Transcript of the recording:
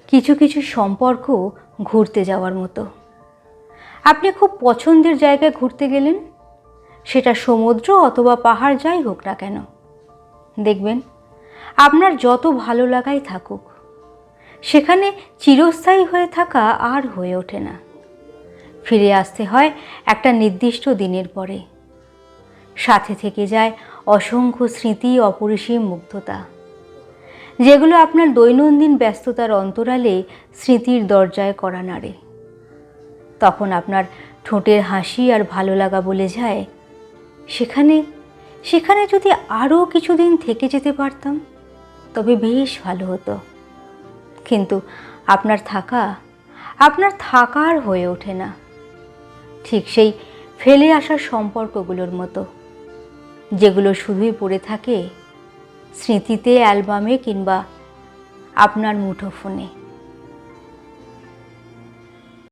কিছু কিছু সম্পর্ক ঘুরতে যাওয়ার মতো। আপনি খুব পছন্দের জায়গায় ঘুরতে গেলেন, সেটা সমুদ্র অথবা পাহাড় যাই হোক না কেন, দেখবেন আপনার যত ভালো লাগাই থাকুক, সেখানে চিরস্থায়ী হয়ে থাকা আর হয়ে ওঠে না। ফিরে আসতে হয় একটা নির্দিষ্ট দিনের পরে। সাথে থেকে যায় অসংখ্য স্মৃতি, অপরিসীম মুগ্ধতা, যেগুলো আপনার দৈনন্দিন ব্যস্ততার অন্তরালে স্মৃতির দরজায় কড়া নাড়ে। তখন আপনার ঠোঁটের হাসি আর ভালো লাগা বলে যায়, সেখানে সেখানে যদি আরও কিছুদিন থেকে যেতে পারতাম তবে বেশ ভালো হতো। কিন্তু আপনার থাকার হয়ে ওঠে না। ঠিক সেই ফেলে আসা সম্পর্কগুলোর মতো, যেগুলো শুধুই পড়ে থাকে স্মৃতিতে, অ্যালবামে কিংবা আপনার মুঠোফোনে।